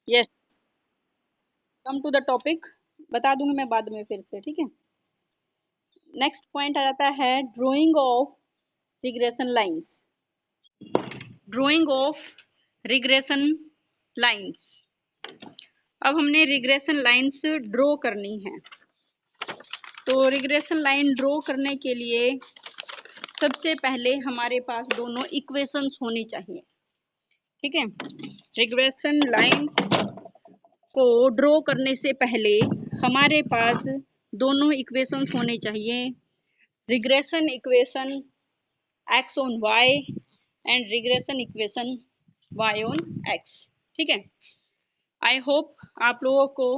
Yes, come to the topic. बता दूंगी मैं बाद में फिर से, ठीक है। नेक्स्ट पॉइंट आ जाता है drying of regression lines. Drying of regression lines. अब हमने रिग्रेशन लाइंस ड्रॉ करनी है। तो रिग्रेशन लाइन ड्रॉ करने के लिए सबसे पहले हमारे पास दोनों इक्वेशंस होनी चाहिए, ठीक है। रिग्रेशन लाइंस को ड्रॉ करने से पहले हमारे पास दोनों इक्वेशंस होने चाहिए। Regression equation x on y and regression equation y ऑन x, ठीक है। आई होप आप लोगों को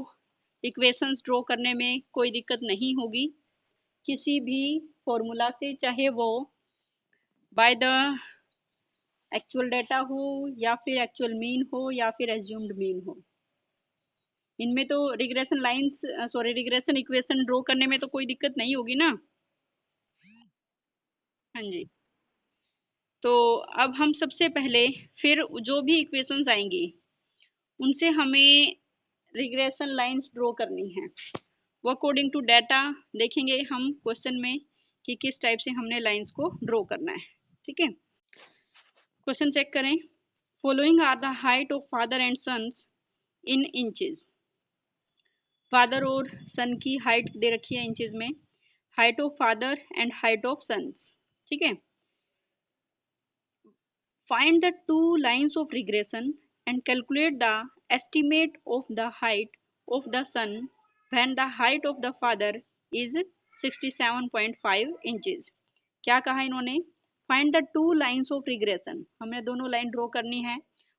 इक्वेशंस ड्रॉ करने में कोई दिक्कत नहीं होगी किसी भी फॉर्मूला से, चाहे वो बाय द एक्चुअल डाटा हो या फिर एक्चुअल मीन हो या फिर एज्यूम्ड मीन हो। इनमें तो regression lines regression equation draw करने में तो कोई दिक्कत नहीं होगी ना। हाँ जी। तो अब हम सबसे पहले फिर जो भी इक्वेशंस आएंगी उनसे हमें रिग्रेशन लाइंस ड्रॉ करनी है। वो अकॉर्डिंग टू डाटा देखेंगे हम क्वेश्चन में कि किस टाइप से हमने लाइंस को ड्रॉ करना है, ठीक है। क्वेश्चन चेक करें। Following are the height of father and sons in inches. Father और सन की हाइट दे रखी है इंचेस में। Height of father and height of sons, ठीक है। Find the two lines of regression and calculate the estimate of the height of the son when the height of the father is 67.5 inches। क्या कहा इन्होंने? Find the two lines of regression। हमें दोनों line draw करनी है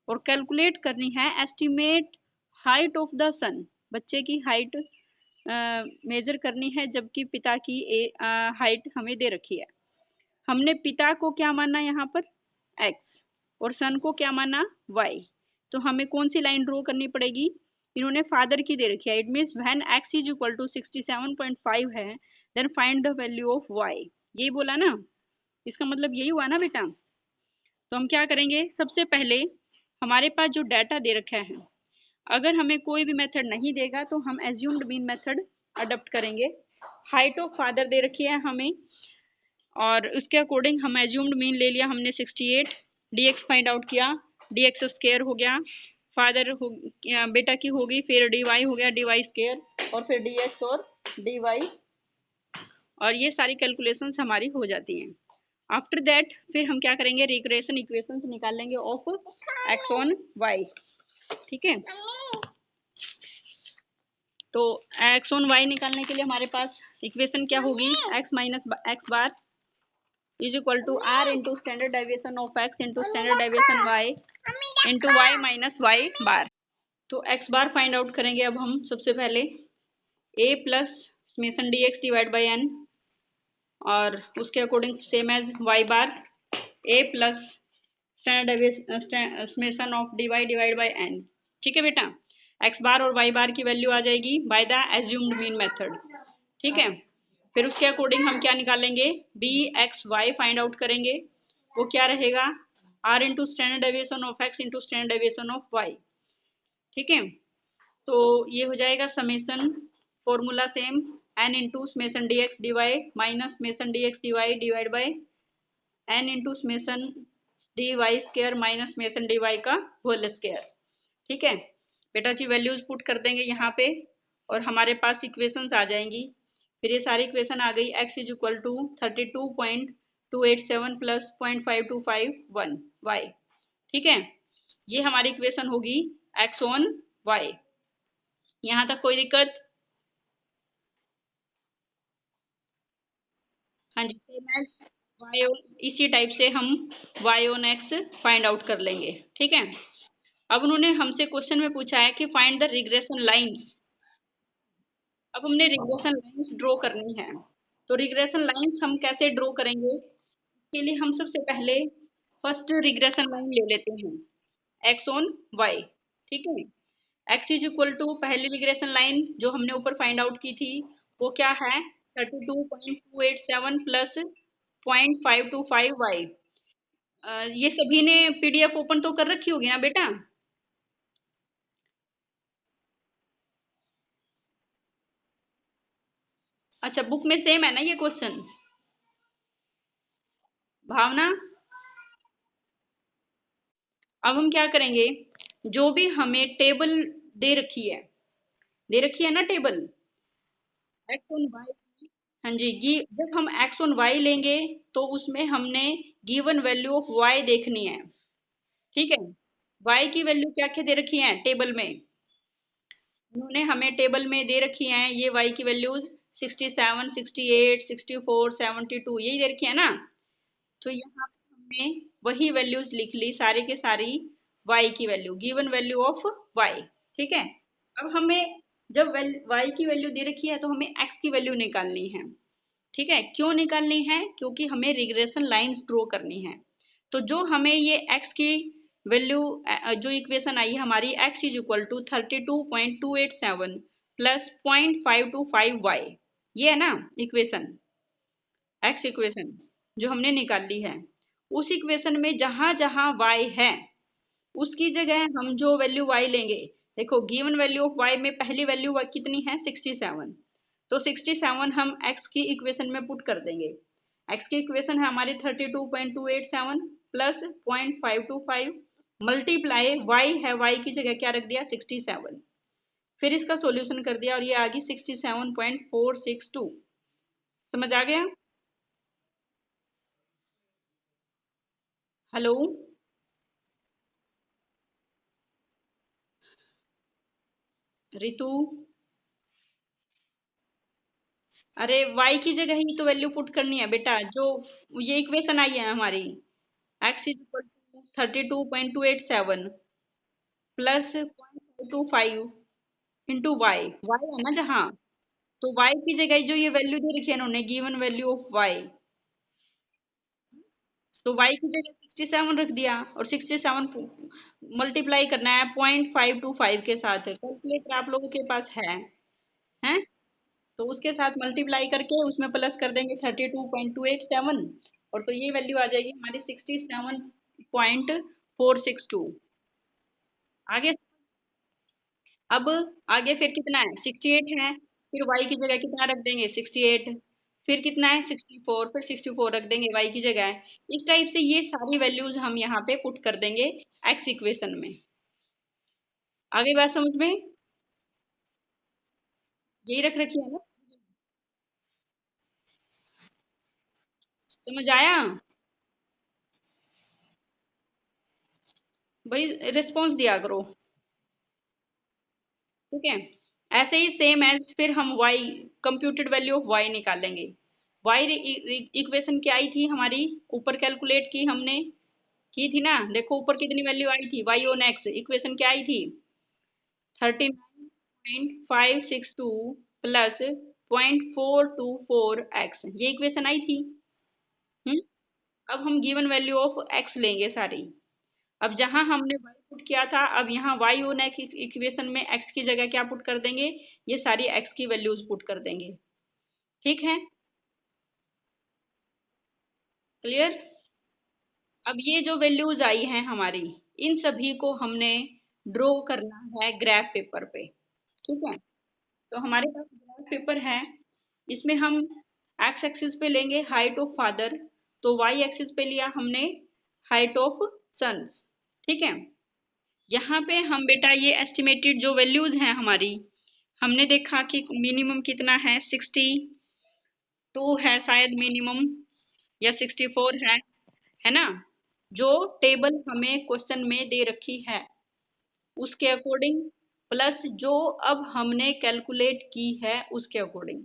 और calculate करनी है estimate height of the son। बच्चे की हाइट मेजर करनी है जबकि पिता की हाइट हमें दे रखी है। हमने पिता को क्या माना यहाँ पर? x और सन को क्या माना? y। तो हमें कौन सी लाइन ड्रॉ करनी पड़ेगी? इन्होंने फादर की दे रखी है। It means when x is equal to 67.5 है then find the value of y। यही बोला ना, इसका मतलब यही हुआ ना बेटा। तो हम क्या करेंगे, सबसे पहले हमारे पास जो डाटा दे रखा है, अगर हमें कोई भी मेथड नहीं देगा तो हम एज्यूम्ड मीन मेथड अडॉप्ट करेंगे। हाइट ऑफ फादर दे रखी है हमें और उसके अकॉर्डिंग हम एज्यूम्ड मीन ले लिया हमने 68। dx फाइंड आउट किया, dx स्क्वायर हो गया, फादर हो बेटा की होगी, फिर dy हो गया, dy स्क्वायर और फिर dx और dy, और ये सारी कैलकुलेशंस हमारी हो जाती हैं। आफ्टर दैट फिर हम क्या करेंगे, रिग्रेशन इक्वेशंस निकाल लेंगे ऑफ x ऑन y, ठीक है। तो x ऑन y निकालने के लिए हमारे पास इक्वेशन क्या होगी, x minus X bar is equal to r into standard deviation of x into standard deviation y into y minus y bar। तो x बार फाइंड आउट करेंगे अब हम सबसे पहले a plus summation dx divide by n और उसके according same as y bar a plus standard summation of dy divide by n, ठीक है बेटा। x बार और y बार की वैल्यू आ जाएगी by the assumed mean method, ठीक है। फिर उसके अकॉर्डिंग हम क्या निकालेंगे, b x y find out करेंगे। वो क्या रहेगा, r into standard deviation of x into standard deviation of y, ठीक है। तो ये हो जाएगा summation, formula same, n into summation d x d y minus summation d x d y divide by n into summation d y square minus summation d Y का whole square, ठीक है। बेटा जी वैल्यूज पुट कर देंगे यहाँ पे और हमारे पास इक्वेशंस आ जाएंगी। फिर ये सारी इक्वेशन आ गई, x is equal to 32.287 plus 0.5251 y, ठीक है। ये हमारी इक्वेशन होगी x ऑन y। यहाँ तक कोई दिक्कत? हाँ जी, सेम एज y ऑन, इसी टाइप से हम y ऑन x फाइंड आउट कर लेंगे, ठीक है। अब उन्होंने हमसे क्वेश्चन में पूछा है कि फाइंड द रिग्रेशन लाइंस। अब हमने रिग्रेशन लाइंस ड्रॉ करनी है। तो रिग्रेशन लाइंस हम कैसे ड्रॉ करेंगे, इसके लिए हम सबसे पहले फर्स्ट रिग्रेशन लाइन ले लेते हैं x ऑन y, ठीक है। x इज इक्वल टू पहली रिग्रेशन लाइन जो हमने ऊपर फाइंड आउट की थी वो क्या है, 32.287 प्लस 0.525 y। ये सभी ने पीडीएफ ओपन तो कर रखी होगी ना बेटा। अच्छा, बुक में सेम है ना ये क्वेश्चन? भावना, अब हम क्या करेंगे, जो भी हमें टेबल दे रखी है ना टेबल, एक्स ऑन वाई। हाँ जी, जब हम एक्स ऑन वाई लेंगे तो उसमें हमने गिवन वैल्यू ऑफ वाई देखनी है। ठीक है, वाई की वैल्यू क्या क्या दे रखी है टेबल में, उन्होंने हमें टेबल में दे रखी हैं ये वाई की वैल्यूज 67, 68, 64, 72, यही दे रखी है ना। तो यहाँ पे हमने वही वैल्यूज लिख ली सारी के सारी, वाई की value, given value of y. ठीक है, अब हमें जब वाई की वैल्यू दे रखी है तो हमें एक्स की वैल्यू निकालनी है। ठीक है, क्यों निकालनी है, क्योंकि हमें रिग्रेशन लाइंस ड्रॉ करनी है। तो जो हमें ये x की वैल्यू, जो इक्वेशन आई है हमारी, x is equal to 32.287 plus 0.525y, ये है ना इक्वेशन, x इक्वेशन जो हमने निकाल ली है। उस इक्वेशन में जहां जहां y है उसकी जगह हम जो वैल्यू y लेंगे, देखो गिवन वैल्यू ऑफ y में पहली वैल्यू कितनी है, 67। तो 67 हम x की इक्वेशन में पुट कर देंगे। x की इक्वेशन है हमारी 32.287 प्लस 0.525 मल्टीप्लाई y है, y की जगह क्या रख दिया, 67। फिर इसका सॉल्यूशन कर दिया और ये आ गई 67.462। समझ आ गया? हेलो रितु, अरे y की जगह ही तो वैल्यू पुट करनी है बेटा, जो ये इक्वेशन आई है हमारी, x is equal to 32.287 plus 0.525 into y है ना जहाँ, तो y की जगह जो ये वैल्यू दे रखी है इन्होंने, गिवन वैल्यू ऑफ y, तो y की जगह 67 रख दिया और 67 मल्टीप्लाई करना है 0.525 के साथ। कैलकुलेटर आप लोगों के पास है? तो उसके साथ मल्टीप्लाई करके उसमें प्लस कर देंगे 32.287, और तो ये वैल्यू आ जाएगी हमारी 67.462। आगे, अब आगे फिर कितना है, 68 है, फिर y की जगह कितना रख देंगे, 68, फिर कितना है 64, फिर 64 रख देंगे y की जगह। इस टाइप से ये सारी वैल्यूज हम यहाँ पे पुट कर देंगे x इक्वेशन में। आगे बात समझ में, यही रख रखी है ना, समझ आया? भाई रिस्पॉन्स दिया करो। ठीक है, ऐसे ही सेम एज फिर हम y, computed value of y निकालेंगे। y इक्वेशन क्या आई थी हमारी, ऊपर कैलकुलेट की हमने, की थी ना, देखो ऊपर कितनी वैल्यू आई थी, y ऑन x इक्वेशन क्या आई थी, 39.562 प्लस 0.424x, ये इक्वेशन आई थी। हम्म, अब हम गिवन वैल्यू ऑफ x लेंगे सारी। अब जहां हमने y पुट किया था, अब यहाँ y होना है इक्वेशन में x की जगह क्या पुट कर देंगे, ये सारी x की वैल्यूज पुट कर देंगे। ठीक है, क्लियर? अब ये जो वैल्यूज आई हैं हमारी, इन सभी को हमने ड्रॉ करना है ग्राफ पेपर पे। ठीक है, तो हमारे पास ग्राफ पेपर है, इसमें हम x एक्सिस पे लेंगे हाइट ऑफ फादर, तो y एक्सिस पे लिया हमने हाइट ऑफ सन्स। ठीक है, यहाँ पे हम बेटा ये एस्टिमेटेड जो वैल्यूज हैं हमारी, हमने देखा कि मिनिमम कितना है, 62 है शायद मिनिमम, या 64 है ना, जो टेबल हमें क्वेश्चन में दे रखी है उसके अकॉर्डिंग, प्लस जो अब हमने कैलकुलेट की है उसके अकॉर्डिंग।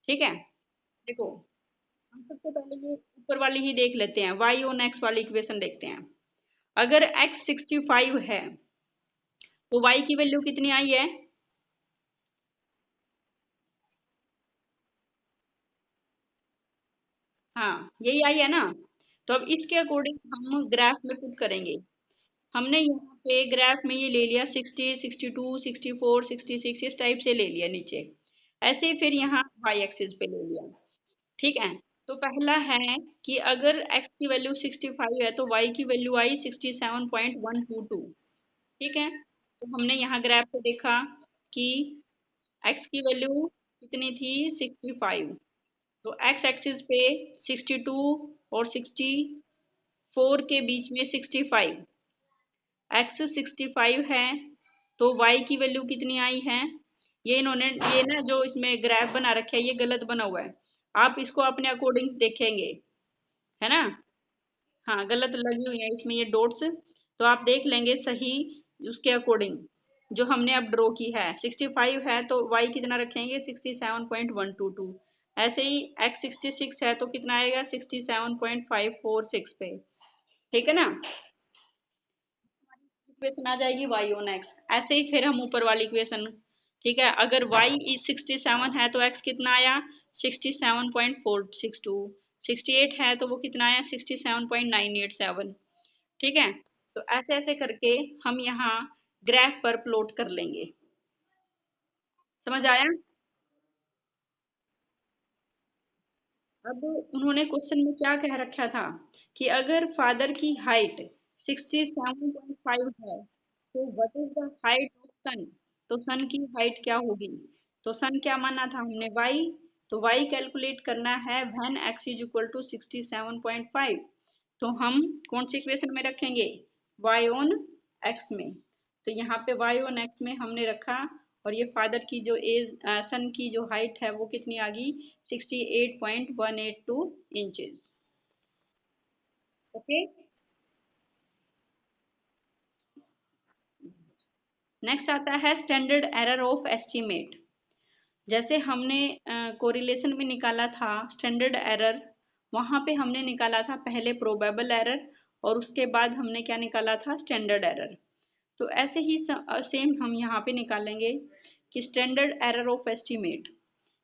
ठीक है, देखो हम सबसे पहले ये ऊपर वाली ही देख लेते हैं, y ऑन x वाली इक्वेशन देखते हैं। अगर x 65 है तो y की वैल्यू कितनी आई है, हाँ यही आई है ना। तो अब इसके अकॉर्डिंग हम ग्राफ में पुट करेंगे। हमने यहाँ पे ग्राफ में ये ले लिया 60, 62, 64, 66, इस टाइप से ले लिया नीचे, ऐसे ही फिर यहाँ y एक्सिस पे ले लिया। ठीक है, तो पहला है कि अगर x की वैल्यू 65 है तो y की वैल्यू आई 67.122। ठीक है, तो हमने यहाँ ग्राफ पे देखा कि x की वैल्यू कितनी थी 65। तो एक्स एक्सिस पे 62 और 64 के बीच में 65, एक्स 65 है तो वाई की वैल्यू कितनी आई है। ये इन्होंने ये ना जो इसमें ग्राफ बना रखा है ये गलत बना हुआ है, आप इसको अपने अकॉर्डिंग देखेंगे, है ना। हाँ गलत लगी हुई है इसमें ये डॉट्स, तो आप देख लेंगे सही उसके अकॉर्डिंग। जो हमने अब ड्रॉ की है 65 है तो वाई कितना रखेंगे 67.122। ऐसे ही एक्स 66 है तो कितना आएगा 67.546 पे, ठीक है ना। इक्वेशन आ जाएगी वाई ऑन एक्स। ऐसे ही फिर हम ऊपर वाली इक्वेशन, ठीक है, अगर वाई इज 67 है तो एक्स कितना आया 67.462, 68 है तो वो कितना आया 67.987, ठीक है। तो ऐसे ऐसे करके हम यहाँ ग्राफ पर प्लॉट कर लेंगे, समझ आया। अब उन्होंने क्वेश्चन में क्या कह रखा था कि अगर फादर की हाइट 67.5 है तो what is the height of son, तो सन की हाइट क्या होगी। तो सन क्या माना था हमने y, तो y कैलकुलेट करना है when x is equal to 67.5। तो हम कौन सी इक्वेशन में रखेंगे y ऑन x में। तो यहाँ पे y ऑन x में हमने रखा और ये फादर की जो एज सन की जो हाइट है वो कितनी आ गई 68.182 इंचेस। ओके, नेक्स्ट आता है स्टैंडर्ड एरर ऑफ एस्टीमेट। जैसे हमने कोरिलेशन में निकाला था स्टैंडर्ड एरर, वहां पे हमने निकाला था पहले प्रोबेबल एरर और उसके बाद हमने क्या निकाला था स्टैंडर्ड एरर। तो ऐसे ही सेम हम यहाँ पे निकालेंगे कि स्टैंडर्ड एरर ऑफ एस्टीमेट,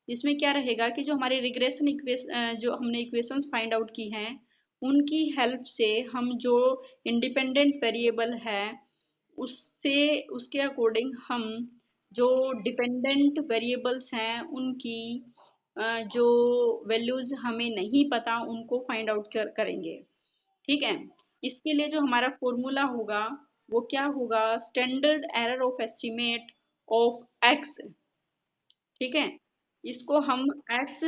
इसमें क्या रहेगा कि जो हमारे रिग्रेशन जो हमने इक्वेशंस फाइंड आउट की हैं उनकी हेल्प से हम जो इंडिपेंडेंट वेरिएबल है उससे उसके अकॉर्डिंग हम जो डिपेंडेंट वेरिएबल्स हैं उनकी जो वैल्यूज हमें नहीं पता उनको फाइंड आउट करेंगे, ठीक है। इसके लिए जो हमारा फॉर्मूला होगा वो क्या होगा standard error of estimate of x, ठीक है। इसको हम एस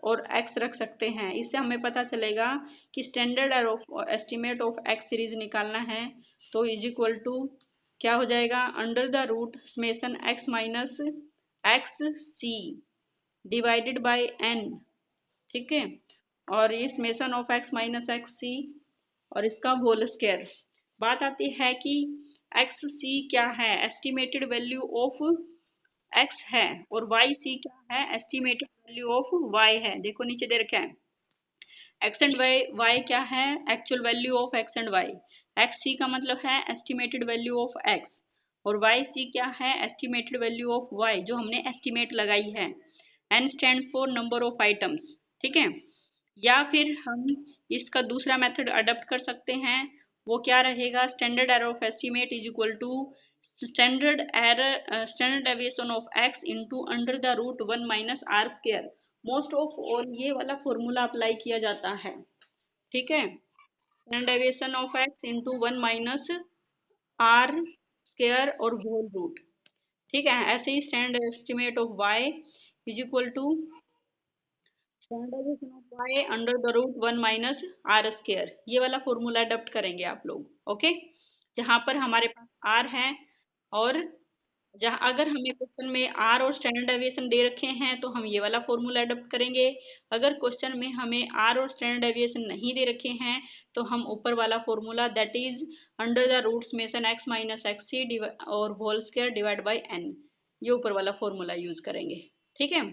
और एक्स रख सकते हैं, इससे हमें पता चलेगा कि standard error of estimate of X series निकालना है तो इज इक्वल टू क्या हो जाएगा under the root summation X minus X C divided by N, ठीक है। और ये summation of X minus X C और इसका होल स्क्वायर। बात आती है कि एक्स सी क्या है एस्टिमेटेड वैल्यू ऑफ एक्स है और वाई सी क्या है एस्टिमेटेड वैल्यू ऑफ वाई है। देखो नीचे दे रखा है एक्स एंड वाई, वाई क्या है actual value of X and Y, X C का मतलब है एस्टिमेटेड वैल्यू ऑफ एक्स और वाई सी क्या है एस्टिमेटेड वैल्यू ऑफ वाई जो हमने एस्टिमेट लगाई है। N stands for number of items, ठीक है। या फिर हम इसका दूसरा मेथड अडॉप्ट कर सकते हैं, वो क्या रहेगा standard error of estimate is equal to standard deviation of X into under the root 1 minus R square. Most of all ये वाला फॉर्मूला अप्लाई किया जाता है, ठीक है। Standard deviation of X into 1 minus R square और whole root, ठीक है। ऐसे ही standard estimate of Y is equal to standardization of y under the root 1 minus R square, ये वाला फॉर्मूला अडॉप्ट करेंगे आप लोग, ओके। जहां पर हमारे पास r है और जहां अगर हमें क्वेश्चन में r और स्टैंडर्ड डेविएशन दे रखे हैं तो हम ये वाला फॉर्मूला अडॉप्ट करेंगे। अगर क्वेश्चन में हमें r और स्टैंडर्ड डेविएशन नहीं दे रखे हैं तो हम ऊपर वाला formula that is under the root summation x minus X C और whole square divide by n, ये ऊपर वाला फॉर्मूला यूज करेंगे, ठीक है।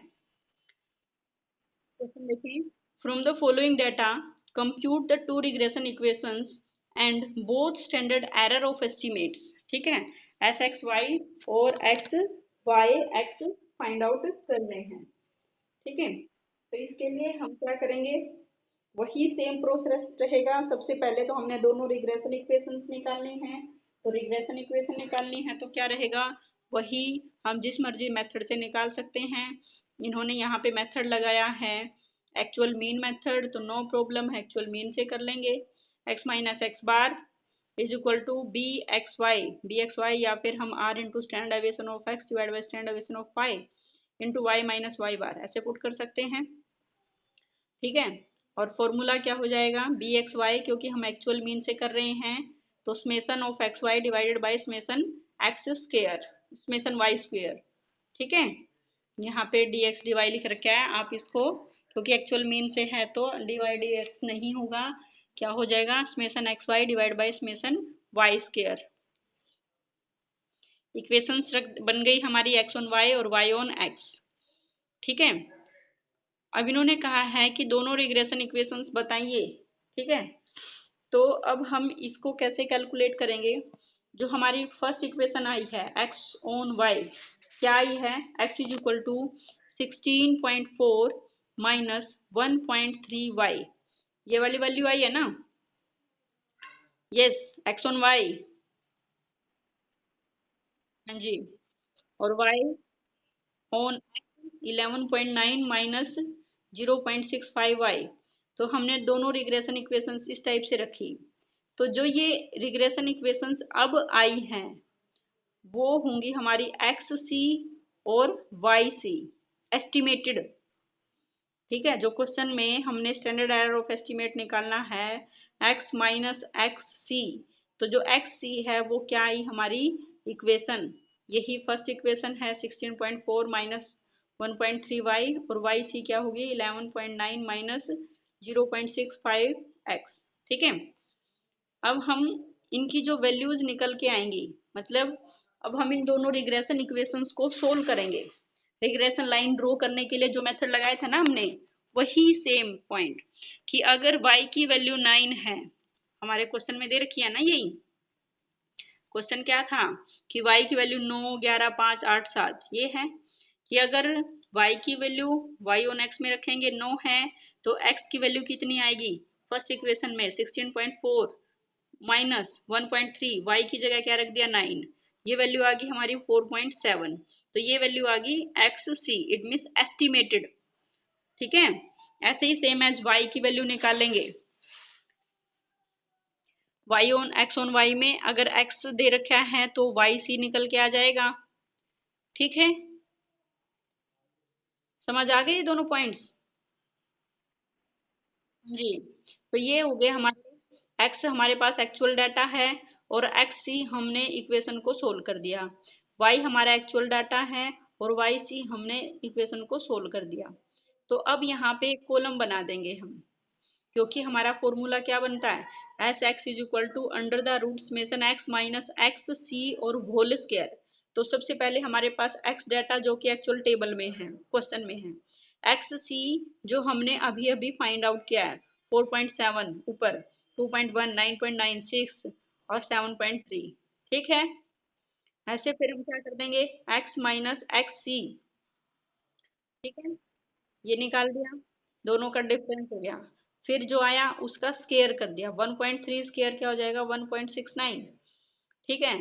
क्वेश्चन देखें from the following data compute the two regression equations and both standard error of estimates, ठीक है। एस एक्स वाई और x y x find out कर रहे हैं, ठीक है। तो इसके लिए हम क्या करेंगे वही सेम प्रोसेस रहेगा। सबसे पहले तो हमने दोनों रिग्रेशन इक्वेशंस निकालनी है, तो रिग्रेशन इक्वेशन निकालनी है तो क्या रहेगा वही हम जिस मर्जी मेथड से निकाल सकते हैं। इन्होंने यहाँ पे मेथड लगाया है एक्चुअल मीन मेथड, तो नो प्रॉब्लम एक्चुअल मीन से कर लेंगे। X minus X bar is equal to B x Y या फिर हम R into standard deviation of x divide by standard deviation of Y. Into Y minus Y bar, ऐसे put कर सकते हैं। ठीक है, और फॉर्मूला क्या हो जाएगा, बी एक्स वाई, क्योंकि हम एक्चुअल मीन से कर रहे हैं तो summation of X Y divided by summation X square, summation Y square. ठीक है, यहाँ पे डी एक्स डी वाई लिख रखा है, आप इसको क्योंकि एक्चुअल मीन से है तो डी वाई डी एक्स नहीं होगा, क्या हो जाएगा, summation X Y divide by summation Y square. Equations बन गई हमारी एक्स ऑन वाई और वाई ऑन एक्स। ठीक है, अब इन्होंने कहा है कि दोनों रिग्रेशन इक्वेशंस बताइए। ठीक है, तो अब हम इसको कैसे कैलकुलेट करेंगे। जो हमारी फर्स्ट इक्वेशन आई है एक्स ऑन वाई, क्या आई है, x is equal to 16.4 minus 1.3 y, ये वाली वैल्यू आई है ना। यस, एक्स ऑन वाई, हाँ जी, और वाई ऑन 11.9 माइनस 0.65 वाई। तो हमने दोनों रिग्रेशन इक्वेशंस इस टाइप से रखी। तो जो ये रिग्रेशन इक्वेशंस अब आई हैं वो होंगी हमारी एक्स सी और वाई सी एस्टिमेटेड। ठीक है, जो क्वेश्चन में हमने स्टैंडर्ड एरर ऑफ एस्टिमेट निकालना है x माइनस एक्स सी, तो जो एक्स सी है वो क्या आई हमारी इक्वेशन, यही फर्स्ट इक्वेशन है 16.4 माइनस 1.3 वाई, और वाई सी क्या होगी 11.9 माइनस 0.65 एक्स। ठीक है, अब हम इनकी जो वैल्यूज निकल के आएंगी, मतलब अब हम इन दोनों रिग्रेशन इक्वेशंस को सोल्व करेंगे। रिग्रेशन लाइन ड्रॉ करने के लिए जो मेथड लगाया था ना हमने, वही सेम पॉइंट कि अगर y की वैल्यू 9 है, हमारे क्वेश्चन में दे रखी है ना, यही क्वेश्चन क्या था कि y की वैल्यू 9, 11, 5, 8, 7 ये है, कि अगर y की वैल्यू y ऑन x में रखेंगे 9 है तो x की वैल्यू कितनी आएगी, फर्स्ट इक्वेशन में 16.4 माइनस 1.3, वाई की जगह क्या रख दिया 9, ये वैल्यू आ गई हमारी 4.7, तो ये वैल्यू आ गई x c, it means estimated. ठीक है, ऐसे ही सेम एज वाई की वैल्यू निकालेंगे, y on x on y में अगर एक्स दे रखा है तो वाई सी निकल के आ जाएगा। ठीक है, समझ आ गए ये दोनों पॉइंट्स जी। तो ये हो गए हमारे एक्स, हमारे पास एक्चुअल डाटा है और एक्स सी हमने इक्वेशन को सोल्व कर दिया, वाई हमारा एक्चुअल डाटा है और वाई सी हमने इक्वेशन को सोल्व कर दिया। तो अब यहाँ पे एक कॉलम बना देंगे हम, क्योंकि हमारा फॉर्मूला क्या बनता है, S X is equal to under the root summation X minus X C और होल स्क्वायर। तो सबसे पहले हमारे पास एक्स डाटा जो कि एक्चुअल टेबल में है, क्वेश्चन में है, एक्स सी जो हमने अभी अभी फाइंड आउट किया है 4.7 ऊपर, 2.1, 9.96 और 7.3। ठीक है, ऐसे फिर हम क्या कर देंगे, एक्स माइनस एक्स सी। ठीक है, ये निकाल दिया, दोनों का डिफरेंस हो गया, फिर जो आया उसका स्केयर कर दिया, 1.3 स्केयर क्या हो जाएगा 1.69। ठीक है,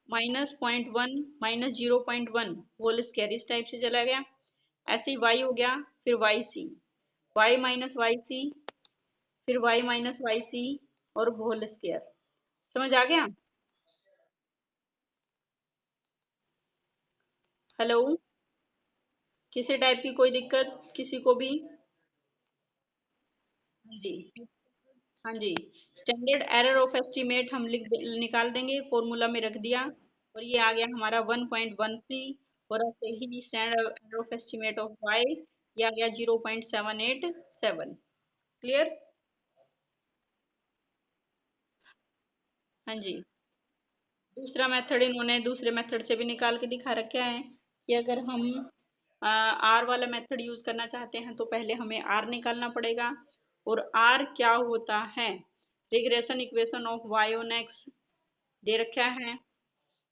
माइनस 0.1 माइनस 0.1 होल स्केयर इस टाइप से चला गया, ऐसे ही y हो गया, फिर y c, y minus y c, फिर वाई माइनस वाई सी और होल स्केयर। समझ आ गया, हेलो, किसी टाइप की कोई दिक्कत किसी को भी। हाँ जी, हाँ जी, स्टैंडर्ड एरर ऑफ एस्टीमेट हम निकाल देंगे, फॉर्मूला में रख दिया, और ये आ गया हमारा 1.13, और ऐसे ही standard error of estimate of Y ये आ गया 0.787। क्लियर, हाँ जी। दूसरा मेथड इन्होंने दूसरे मेथड से भी निकाल के दिखा रखा है कि अगर हम आर वाला मेथड यूज करना चाहते हैं तो पहले हमें आर निकालना पड़ेगा, और आर क्या होता है, regression equation of Y on X दे रखा है।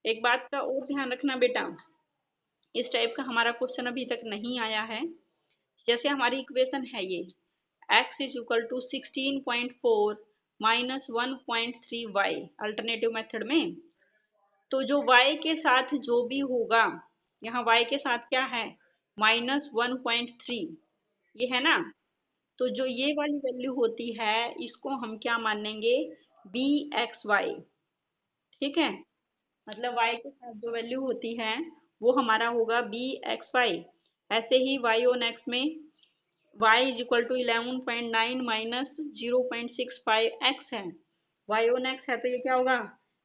एक बात का और ध्यान रखना बेटा, इस टाइप का हमारा क्वेश्चन अभी तक नहीं आया है। जैसे हमारी इक्वेशन है ये x is equal to 16.4 minus 1.3 y alternative method में, तो जो y के साथ जो भी होगा, यहाँ y के साथ क्या है -1.3, ये है ना, तो जो ये वाली वैल्यू होती है इसको हम क्या मानेंगे, बी एक्स वाई। ठीक है, मतलब y के साथ जो वैल्यू होती है वो हमारा होगा बी एक्स वाई, ऐसे ही वाई ऑन एक्स में y is equal to 11.9 minus 0.65 x है। y ऑन x है तो ये क्या होगा,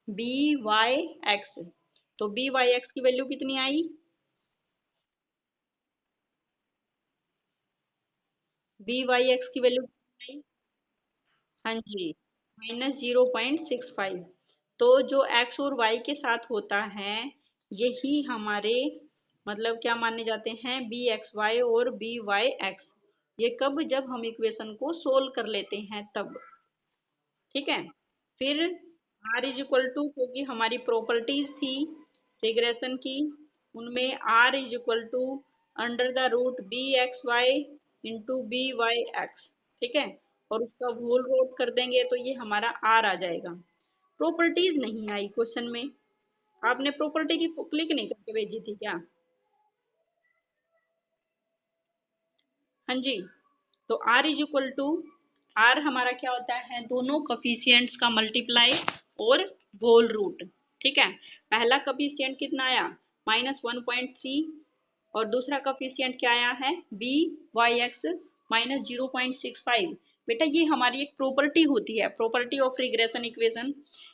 बी वाई एक्स। तो बी वाई एक्स की वैल्यू कितनी आई, बी वाई एक्स की वैल्यू कितनी आई, हाँ जी, -0.65। तो जो x और y के साथ होता है यही हमारे मतलब क्या माने जाते हैं, बी एक्स वाई और बी वाई एक्स। ये कब, जब हम इक्वेशन को सोल्व कर लेते हैं तब। ठीक है, फिर r इज इक्वल टू, क्योंकि हमारी प्रॉपर्टीज थी रिग्रेशन की, उनमें r is equal to under the root b x y into b y x. ठीक है, और उसका होल रूट कर देंगे तो ये हमारा r आ जाएगा। प्रॉपर्टीज नहीं आई क्वेश्चन में, आपने प्रॉपर्टी की क्लिक नहीं करके भेजी थी क्या, हाँ जी। तो r is equal to, r हमारा क्या होता है, दोनों कफिशियंट्स का मल्टीप्लाई और होल रूट। ठीक है, पहला कफिशियंट कितना आया, -1.3, और दूसरा कफिशियंट क्या आया है, बी वाई एक्स -0.65। बेटा ये हमारी एक प्रॉपर्टी होती है, प्रॉपर्टी ऑफ रिग्रेशन इक्वेशन।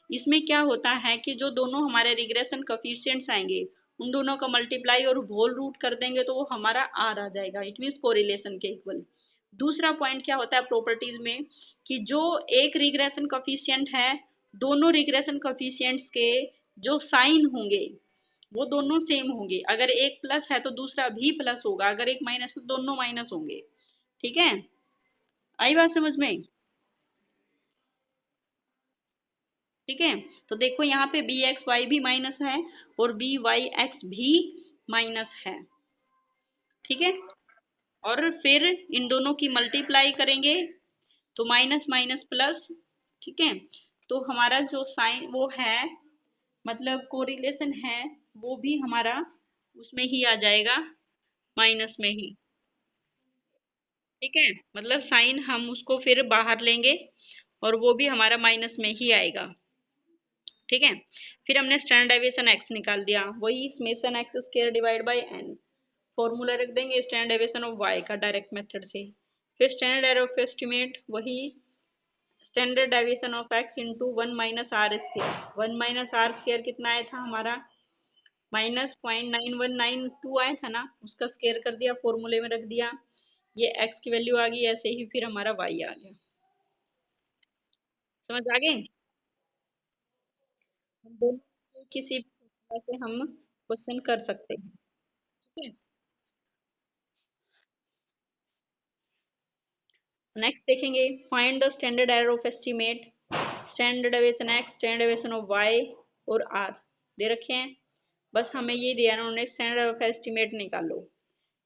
इसमें क्या होता है कि जो दोनों हमारे रिग्रेशन कफिशियंट्स आएंगे उन दोनों का मल्टीप्लाई और होल रूट कर देंगे तो वो हमारा आर आ जाएगा, इट मीन्स कोरिलेशन के इक्वल। दूसरा पॉइंट क्या होता है प्रॉपर्टीज में, कि जो एक रिग्रेशन कोफिशिएंट है, दोनों रिग्रेशन कोफिशिएंट्स के जो साइन होंगे वो दोनों सेम होंगे। अगर एक प्लस है तो दूसरा भी प्लस होगा, अगर एक माइनस है तो दोनों माइनस होंगे। ठीक है, आई बात समझ में। ठीक है, तो देखो यहाँ पे बी एक्स वाई भी माइनस है और बी वाई एक्स भी माइनस है। ठीक है, और फिर इन दोनों की मल्टीप्लाई करेंगे तो माइनस माइनस प्लस। ठीक है, तो हमारा जो साइन वो है, मतलब कोरिलेशन है, वो भी हमारा उसमें ही आ जाएगा, माइनस में ही। ठीक है, मतलब साइन हम उसको फिर बाहर लेंगे और वो भी हमारा माइनस में ही आएगा। ठीक है, फिर हमने स्टैंडर्ड डेविएशन एक्स निकाल दिया, वही summation x square divide by n. Formula रख देंगे स्टैंडर्ड डेविएशन ऑफ वाई का डायरेक्ट मेथड से। फिर स्टैंडर्ड एरर ऑफ एस्टिमेट, वही standard deviation of x into 1 - r²। 1 - r² कितना आया था हमारा, -0.9192 आया था ना, उसका स्केयर कर दिया, फॉर्मूले में रख दिया, ये एक्स की वैल्यू आ गई। ऐसे ही फिर हमारा वाई आ गया। समझ आ गए, हम दोनों से किसी भी तरह से हम क्वेश्चन कर सकते हैं। ठीक है, नेक्स्ट देखेंगे, find the standard error of estimate, standard deviation x, standard deviation of y और आर दे रखे हैं। बस हमें ये दिया ना उन्होंने, स्टैंडर्ड ऑफ एस्टीमेट निकालो।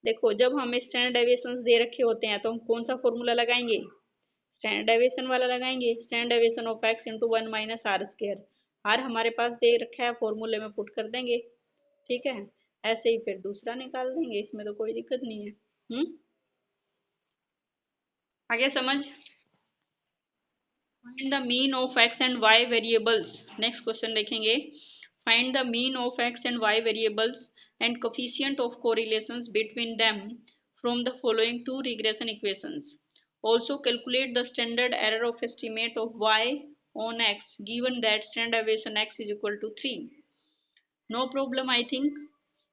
देखो जब हमें स्टैंडर्ड डेविएशंस दे रखे होते हैं तो हम कौन सा फॉर्मूला लगाएंगे, स्टैंडर्ड डेविएशन वाला लगाएंगे, standard deviation of x into 1 - r²। R हमारे पास दे रखा है, फॉर्मूले में पुट कर देंगे। ठीक है, ऐसे ही फिर दूसरा निकाल देंगे, इसमें तो कोई दिक्कत नहीं है। आगे समझ। Find the mean of X and Y variables, next question देखेंगे। Find the mean of X and Y variables and coefficient of correlations between them from the following two regression equations. Also calculate the standard error of estimate of y on x given that standard deviation x is equal to 3. No problem I think.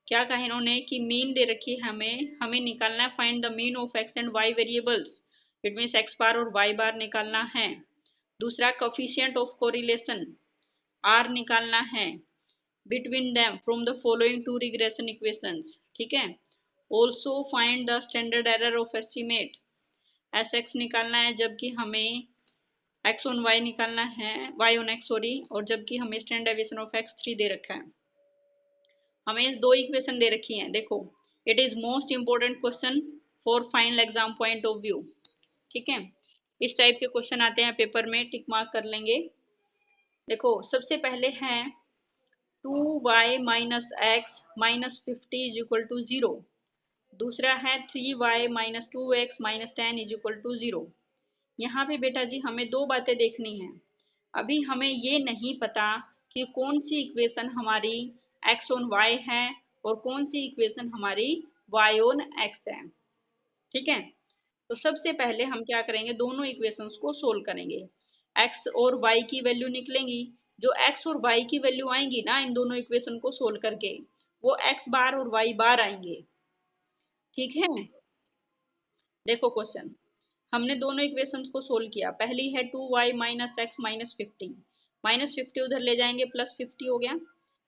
क्या कहा इन्होंने कि mean they रखी है हमें, हमें निकालना है find the mean of X and Y variables, it means X bar और वाई बार निकालना है। दूसरा कोफिशिएंट ऑफ कोरिलेशन आर निकालना है between them from the following two regression equations. ठीक है, also find the standard error of estimate, s x निकालना है जबकि हमें एक्स ऑन वाई निकालना है, वाई ऑन एक्स सॉरी, और जबकि हमें स्टैंडर्ड डेविएशन ऑफ एक्स 3 दे रखा है। हमें दो इक्वेशन दे रखी हैं, देखो it is most important question for final exam point of view. ठीक है, इस टाइप के क्वेश्चन आते हैं पेपर में, टिक मार्क कर लेंगे। देखो सबसे पहले है 2y - x - 50 is equal to 0। दूसरा है 3y - 2x - 10 is equal to 0। यहाँ पे बेटा जी हमें दो बातें देखनी है। अभी हमें ये नहीं पता कि कौन सी इक्वेशन हमारी एक्स ऑन वाई है और कौन सी इक्वेशन हमारी वाई ऑन एक्स है। ठीक है, तो सबसे पहले हम क्या करेंगे, दोनों इक्वेशंस को सोल्व करेंगे। एक्स और वाई की वैल्यू निकलेंगी, जो एक्स और वाई की वैल्यू आएंगी ना इन दोनों इक्वेशन को सोल्व करके, वो एक्स बार और वाई बार आएंगे। ठीक है, देखो क्वेश्चन, हमने दोनों इक्वेशंस को सोल्व किया। पहली है 2y माइनस एक्स माइनस 50 उधर ले जाएंगे प्लस 50 हो गया।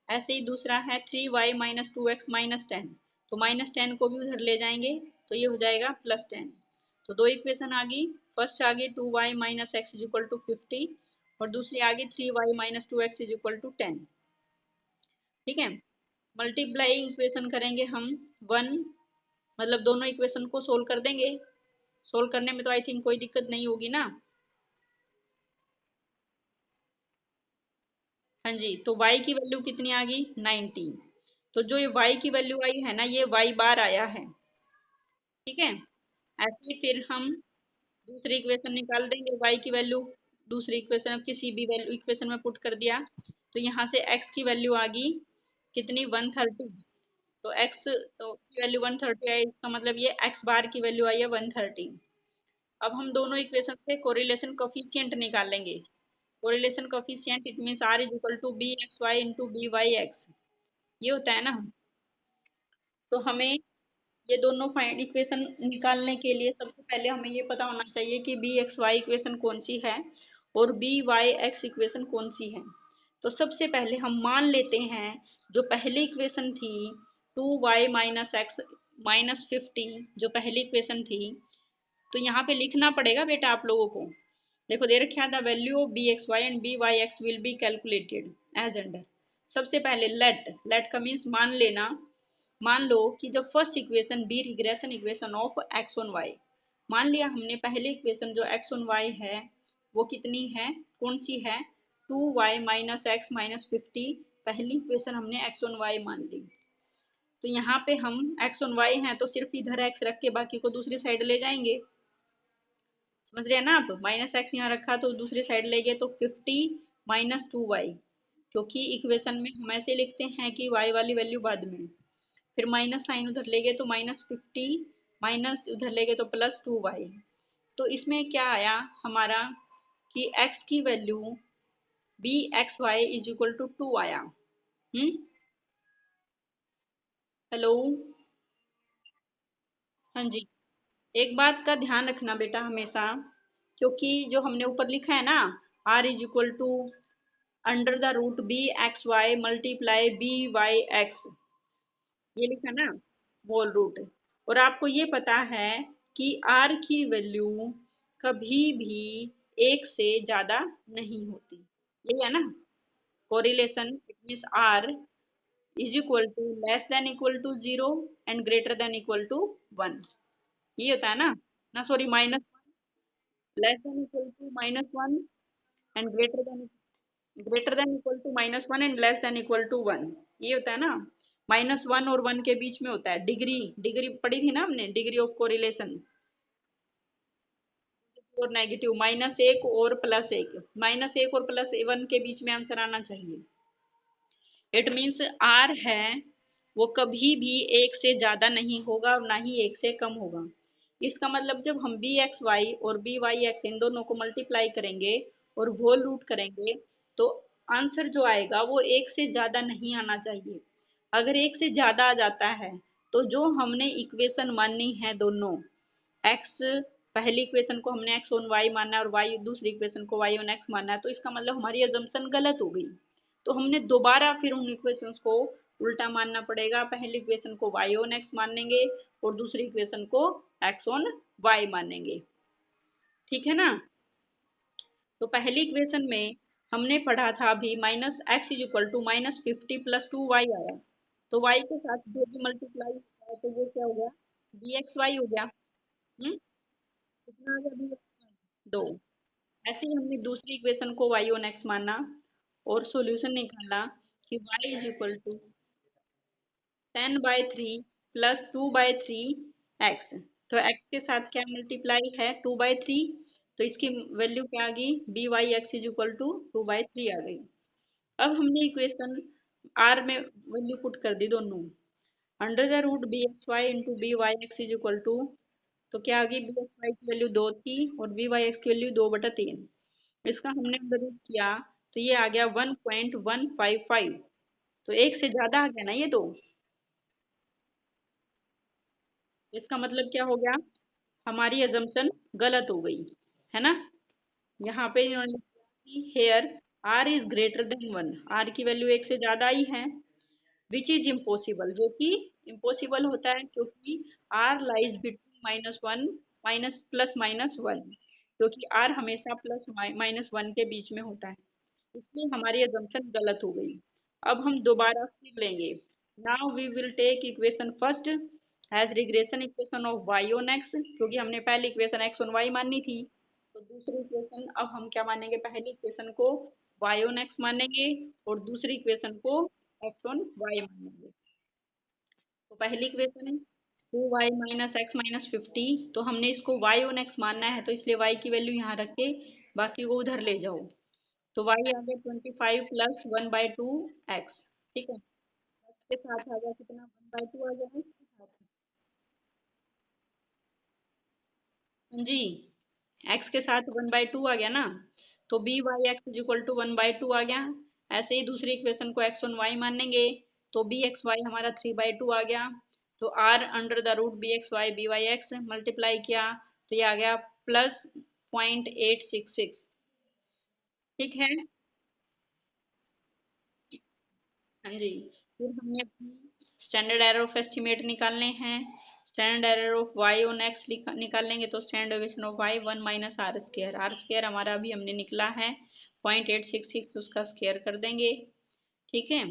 ऐसे ही दूसरा है 3y माइनस 2x माइनस 10, तो माइनस 10 को भी उधर ले जाएंगे तो ये हो जाएगा प्लस 10। तो दो इक्वेशन आ गई, फर्स्ट आ गई 2y minus x is equal to 50 और दूसरी आ गई 3y minus 2x is equal to 10। ठीक है, मल्टीप्लाई इक्वेशन करेंगे हम 1, मतलब दोनों इक्वेशन को सोल्व कर देंगे। सोल्व करने में तो आई थिंक कोई दिक्कत नहीं होगी ना। हाँ जी, तो y की वैल्यू कितनी आ गई 90। तो जो ये y की वैल्यू आई है ना, ये y बार आया है। ठीक है, ऐसे ही फिर हम दूसरी इक्वेशन निकाल देंगे, y की वैल्यू दूसरी इक्वेशन किसी भी वैल्यू इक्वेशन में पुट कर दिया, तो यहाँ से x की वैल्यू आ गई कितनी 130। तो x तो की वैल्यू 130 आई, इसका मतलब ये x बार की वैल्यू आई है 130। अब हम दोनों इक्वेशन से कोरिलेशन कोफिशिएंट निकाल लेंगे। Correlation coefficient it means r is equal to B x y into b y x, ये होता है ना। तो हमें ये दोनों फाइंड इक्वेशन निकालने के लिए सबसे पहले हमें ये पता होना चाहिए कि बी एक्स वाई इक्वेशन कौन सी है और बी वाई एक्स इक्वेशन कौन सी है। तो सबसे पहले हम मान लेते हैं जो पहली इक्वेशन थी 2y माइनस एक्स माइनस 50, जो पहली इक्वेशन थी, तो यहाँ पे लिखना पड़ेगा बेटा आप लोगों को। देखो दे रखा है the value of b x y and b y x will be calculated as under. सबसे पहले लेट का मीन्स मान लेना। मान लो कि जब first equation be regression equation of x on y, मान लिया हमने पहली इक्वेशन जो एक्स ऑन वाई है वो कितनी है, कौन सी है, 2y माइनस एक्स माइनस 50, पहली इक्वेशन हमने एक्स ऑन वाई मान ली। तो यहाँ पे हम एक्स ऑन वाई हैं तो सिर्फ इधर एक्स रख के बाकी को दूसरी साइड ले जाएंगे। समझ रहे हैं ना आप, माइनस एक्स यहाँ रखा तो दूसरी साइड ले गए तो 50 माइनस 2y, क्योंकि इक्वेशन में हम ऐसे लिखते हैं कि y वाली वैल्यू बाद में। फिर माइनस साइन उधर ले गए तो माइनस 50, माइनस उधर ले गए तो प्लस 2y। तो इसमें क्या आया हमारा कि x की वैल्यू b x y is equal to 2 आया। हेलो, हाँ जी, एक बात का ध्यान रखना बेटा हमेशा, क्योंकि जो हमने ऊपर लिखा है ना r is equal to under the root b x y multiply b y x, ये लिखा ना होल रूट। और आपको ये पता है कि r की वैल्यू कभी भी एक से ज्यादा नहीं होती, यही है ना। Correlation it means r is equal to less than equal to 0 and greater than equal to 1, ये होता है ना। ना sorry, minus less than equal to minus 1 and greater than equal to minus 1 and less than equal to 1, ये होता है ना। Minus 1 और 1 के बीच में होता है डिग्री, डिग्री पढ़ी थी ना हमने, डिग्री ऑफ कोरिलेशन। और नेगेटिव माइनस एक और प्लस एक, माइनस एक और प्लस वन के बीच में आंसर आना चाहिए। इट मीन्स आर है वो कभी भी एक से ज्यादा नहीं होगा और ना ही एक से कम होगा। इसका मतलब जब हम बी एक्स वाई और बी वाई एक्स इन दोनों को मल्टीप्लाई करेंगे और होल रूट करेंगे तो आंसर जो आएगा वो एक से ज्यादा नहीं आना चाहिए। अगर एक से ज्यादा आ जाता है तो जो हमने इक्वेशन माननी है दोनों, एक्स पहली इक्वेशन को हमने एक्स ऑन वाई माना है और वाई दूसरी इक्वेशन को वाई ऑन एक्स माना है, तो इसका मतलब हमारी अजम्पशन गलत हो गई। तो हमने दोबारा फिर उन इक्वेशंस को उल्टा मानना पड़ेगा, पहली इक्वेशन को वाई ऑन एक्स मानेंगे और दूसरी इक्वेशन को एक्स ऑन वाई मानेंगे। ठीक है ना। तो पहली इक्वेशन में हमने पढ़ा था अभी minus x is equal to minus 50 plus 2y आया, तो y के साथ जो भी मल्टीप्लाई है तो वो क्या हो गया, बी एक्स वाई हो गया। कितना आ गया बी दो। ऐसे ही हमने दूसरी इक्वेशन को y ऑन x माना और सॉल्यूशन निकाला कि y is equal to 10/3 plus 2/3 x. तो x के साथ क्या मल्टीप्लाई है 2/3, तो इसकी वैल्यू क्या आ गई b y x is equal to 2/3 आ गई। अब हमने इक्वेशन r में वैल्यू पुट कर दी दोनों, under the root b x y into b y x is equal to, तो क्या आ गई, बी एक्स वाई की वैल्यू 2 थी और बी वाई एक्स की वैल्यू 2/3। इसका हमने अंडर रूट किया तो ये आ गया 1.155। तो एक से ज्यादा आ गया ना ये तो। इसका मतलब क्या हो गया, हमारी अजम्पशन गलत हो गई, है ना। यहाँ पे इन्होंने लिखा कि here r is greater than 1, r की वैल्यू एक से ज्यादा आई है, विच इज इम्पॉसिबल, जो कि इम्पॉसिबल होता है क्योंकि r lies between -1 minus plus -1, क्योंकि आर हमेशा प्लस -1 के बीच में होता है, इसलिए हमारी अजम्पशन गलत हो गई। अब हम दोबारा फिर लेंगे। Now we will take equation first as regression equation of Y on x, क्योंकि हमने पहली इक्वेशन एक्स ऑन वाई माननी थी, तो दूसरी इक्वेशन अब हम क्या मानेंगे, पहली इक्वेशन को वाई ऑन एक्स मानेंगे और दूसरी इक्वेशन को एक्स ऑन वाई मानेंगे। तो पहली इक्वेशन है 2y माइनस एक्स माइनस 50, तो हमने इसको y ऑन x मानना है, तो इसलिए y की वैल्यू यहाँ रख के बाकी को उधर ले जाओ। तो y आ गया 25 प्लस 1/2 एक्स, ठीक है। x के साथ आ गया कितना, 1/2 आ गया ना इसके साथ। हाँ जी, x के साथ 1/2 आ गया ना, तो b y x is equal to 1/2 आ गया। ऐसे ही दूसरी इक्वेशन को x ऑन y मानेंगे, तो बी एक्स वाई हमारा 3/2 आ गया। तो r under the root b x y b y x multiply किया तो ये आ गया प्लस 0.866, ठीक है। हाँ जी, फिर हमें अपनी स्टैंडर्ड एरर ऑफ एस्टिमेट निकालने हैं। Standard error of Y on x निकाल लेंगे, तो standard deviation of y 1 minus r square, r square हमारा अभी हमने निकला है 0.866, उसका स्केयर कर देंगे, ठीक है।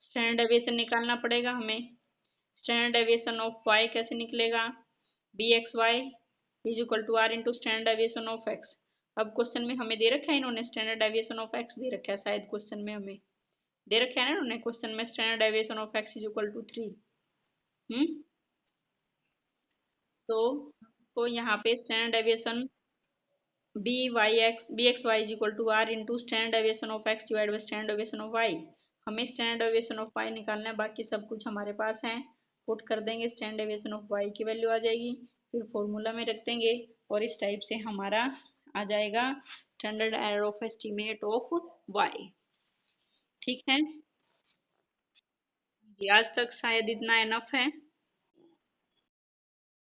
स्टैंडर्ड डेविएशन निकालना पड़ेगा हमें। स्टैंडर्ड डेविएशन ऑफ वाई कैसे निकलेगा, b x y is equal to r into standard deviation of x. अब क्वेश्चन में हमें दे रखा है, इन्होंने स्टैंडर्ड डेविएशन ऑफ एक्स दे रखा है, शायद क्वेश्चन में हमें दे रखे है ना इन्होंने, क्वेश्चन में standard deviation of x is equal to 3। Hmm, तो तो यहाँ पे standard deviation b x y is equal to r into standard deviation of x divide by standard deviation of y. हमें स्टैंडर्ड डेविएशन ऑफ वाई निकालना है, बाकी सब कुछ हमारे पास है। पुट कर देंगे, स्टैंडर्ड डेविएशन ऑफ वाई की वैल्यू आ जाएगी, फिर फॉर्मूला में रख देंगे और इस टाइप से हमारा आ जाएगा standard error of estimate of y, ठीक है। आज तक शायद इतना इनफ है।